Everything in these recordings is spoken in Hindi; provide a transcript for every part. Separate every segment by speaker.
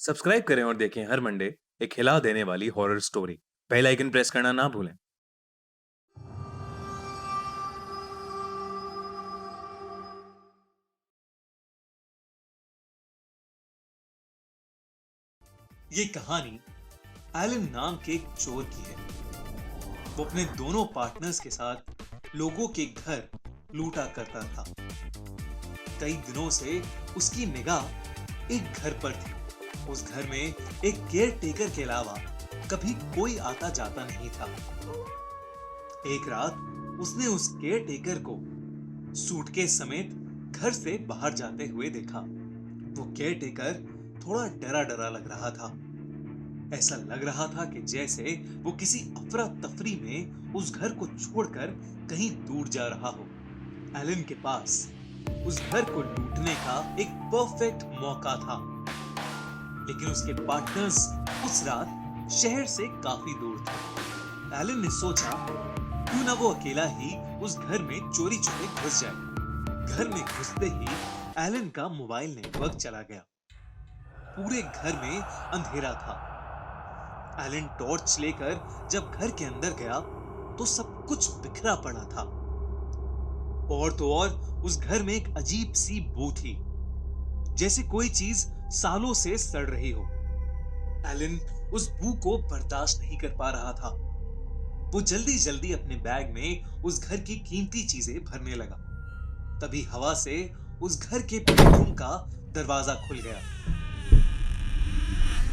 Speaker 1: सब्सक्राइब करें और देखें हर मंडे एक हिला देने वाली horror story. Bell icon press करना ना भूलें।
Speaker 2: ये कहानी एलन नाम के एक चोर की है। वो अपने दोनों पार्टनर्स के साथ लोगों के घर लूटा करता था। कई दिनों से उसकी निगाह एक घर पर थी। उस घर में एक केयर टेकर के अलावा कभी कोई आता जाता नहीं था। एक रात उसने उस केयर टेकर को सूटकेस समेत घर से बाहर जाते हुए देखा। वो केयर टेकर थोड़ा डरा डरा लग रहा था। ऐसा लग रहा था कि जैसे वो किसी अफरा तफरी में उस घर को छोड़कर कहीं दूर जा रहा हो। एलन के पास उस घर को लूटने का एक परफेक्ट मौका था, लेकिन उसके पार्टनर्स उस रात शहर से काफी दूर थे। एलन ने सोचा क्यों ना वो अकेला ही उस घर में चोरी छुपे घुस जाए। घर में घुसते ही एलन का मोबाइल नेटवर्क चला गया। पूरे घर में अंधेरा था। एलन टॉर्च लेकर जब घर के अंदर गया तो सब कुछ बिखरा पड़ा था। और तो और उस घर में एक अजीब सी बू थी, जैसे कोई चीज सालों से सड़ रही हो। एलन उस बू को बर्दाश्त नहीं कर पा रहा था। वो जल्दी जल्दी अपने बैग में उस घर की कीमती चीजें भरने लगा। तभी हवा से उस घर के बेडरूम का दरवाजा खुल गया।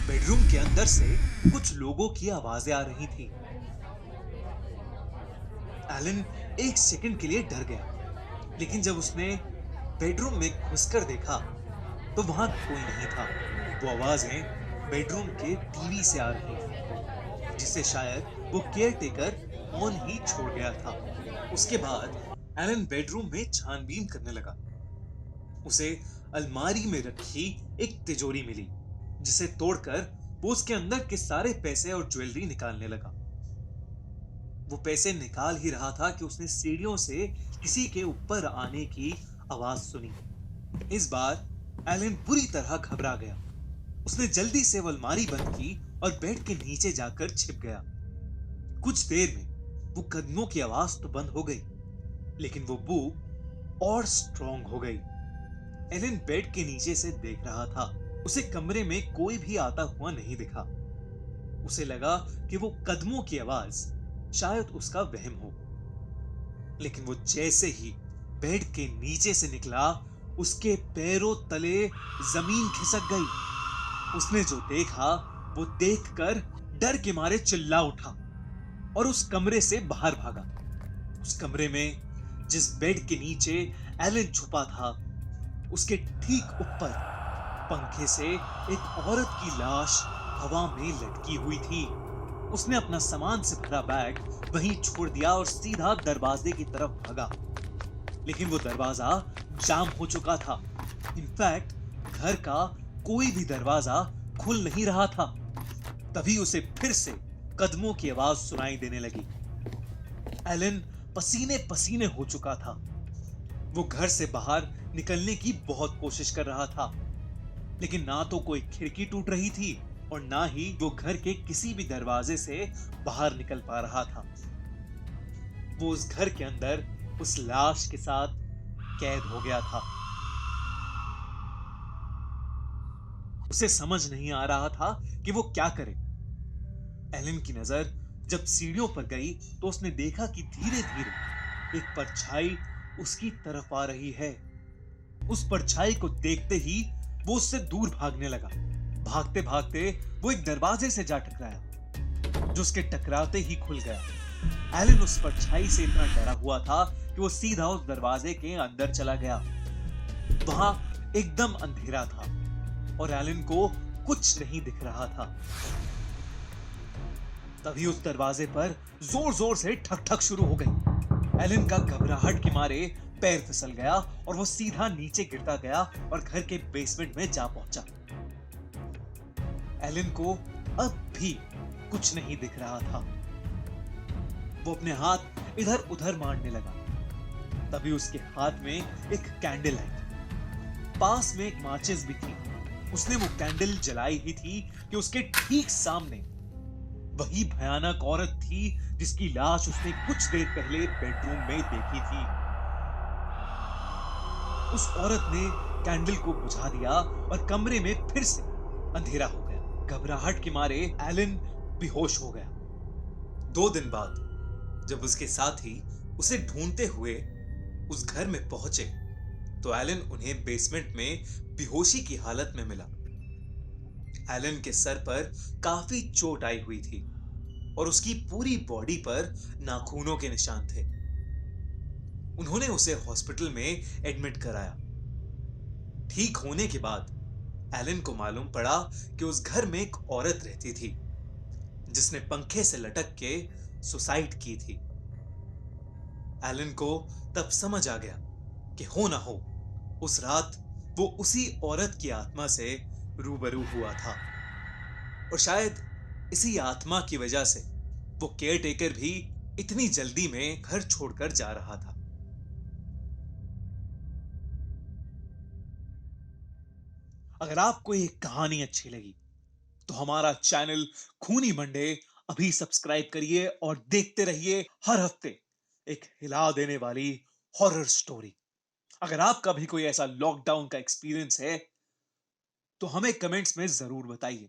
Speaker 2: बेडरूम के अंदर से कुछ लोगों की आवाजें आ रही थी। एलन एक सेकंड के लिए डर गया, लेकिन जब उसने बेडरूम में घुसकर देखा तो वहां कोई नहीं था। वो आवाजें बेडरूम के टीवी से आ रही थी, जिसे शायद वो केयर टेकर ऑन ही छोड़ गया था। उसके बाद एलन बेडरूम में छानबीन करने लगा। उसे अलमारी में रखी एक तिजोरी मिली, जिसे तोड़कर वो उसके अंदर के सारे पैसे और ज्वेलरी निकालने लगा। वो पैसे निकाल ही रहा था कि उसने सीढ़ियों से किसी के ऊपर आने की आवाज सुनी। इस बार एलन बुरी तरह घबरा गया। उसने जल्दी से वो अलमारी बंद की और बेड के नीचे जाकर छिप गया। कुछ देर में वो कदमों की आवाज तो बंद हो गई, लेकिन वो बू और स्ट्रॉन्ग हो गई। एलन बेड के नीचे से देख रहा था। उसे कमरे में कोई भी आता हुआ नहीं दिखा। उसे लगा कि वो कदमों की आवाज शायद उसका वहम हो, लेकिन वो जैसे ही बेड के नीचे से निकला, उसके पैरों तले जमीन खिसक गई। उसने जो देखा वो देखकर डर के मारे चिल्ला उठा और उस कमरे से बाहर भागा। उस कमरे में जिस बेड के नीचे एलन छुपा था, उसके ठीक ऊपर पंखे से एक औरत की लाश हवा में लटकी हुई थी। उसने अपना सामान से भरा बैग वहीं छोड़ दिया और सीधा दरवाजे की तरफ भागा, लेकिन वो दरवाजा जाम हो चुका था। इनफैक्ट घर का कोई भी दरवाजा खुल नहीं रहा था। तभी उसे फिर से कदमों की आवाज सुनाई देने लगी। एलन पसीने पसीने हो चुका था। वो घर से बाहर निकलने की बहुत कोशिश कर रहा था, लेकिन ना तो कोई खिड़की टूट रही थी और ना ही वो घर के किसी भी दरवाजे से बाहर निकल पा रहा था। वो उस घर के अंदर उस लाश के साथ कैद हो गया था। उसे समझ नहीं आ रहा था कि वो क्या करे। एलन की नजर जब सीढ़ियों पर गई तो उसने देखा कि धीरे धीरे एक परछाई उसकी तरफ आ रही है। उस परछाई को देखते ही वो उससे दूर भागने लगा। भागते भागते वो एक दरवाजे से जा टकराया, जो उसके टकराते ही खुल गया। एलन उस परछाई से इतना डरा हुआ था कि वो सीधा उस दरवाजे के अंदर चला गया। वहां एकदम अंधेरा था और एलन को कुछ नहीं दिख रहा था। तभी उस दरवाजे पर जोर जोर से ठक ठक शुरू हो गई। एलन का घबराहट के मारे पैर फिसल गया और वो सीधा नीचे गिरता गया और घर के बेसमेंट में जा पहुंचा। एलन को अब भी कुछ नहीं दिख रहा था। वो अपने हाथ इधर उधर मारने लगा। तभी उसके हाथ में एक कैंडल आई। पास में एक माचिस भी थी। उसने वो कैंडल जलाई ही थी कि उसके ठीक सामने वही भयानक औरत थी जिसकी लाश उसने कुछ देर पहले बेडरूम में देखी थी। उस औरत ने कैंडल को बुझा दिया और कमरे में फिर से अंधेरा हो गया। घबराहट के मारे एलन बेहोश हो गया। 2 दिन बाद जब उसके साथी उसे ढूंढते हुए उस घर में पहुंचे तो एलन उन्हें बेसमेंट में बेहोशी की हालत में मिला। एलन के सर पर काफी चोट आई हुई थी और उसकी पूरी बॉडी पर नाखूनों के निशान थे। उन्होंने उसे हॉस्पिटल में एडमिट कराया। ठीक होने के बाद एलन को मालूम पड़ा कि उस घर में एक औरत रहती थी जिसने पंखे से लटक के सुसाइड की थी। एलन को तब समझ आ गया कि हो ना हो उस रात वो उसी औरत की आत्मा से रूबरू हुआ था और शायद इसी आत्मा की वजह से वो केयरटेकर भी इतनी जल्दी में घर छोड़कर जा रहा था। अगर आपको ये कहानी अच्छी लगी तो हमारा चैनल खूनी मंडे अभी सब्सक्राइब करिए और देखते रहिए हर हफ्ते एक हिला देने वाली हॉरर स्टोरी। अगर आपका भी कोई ऐसा लॉकडाउन का एक्सपीरियंस है तो हमें कमेंट्स में जरूर बताइए।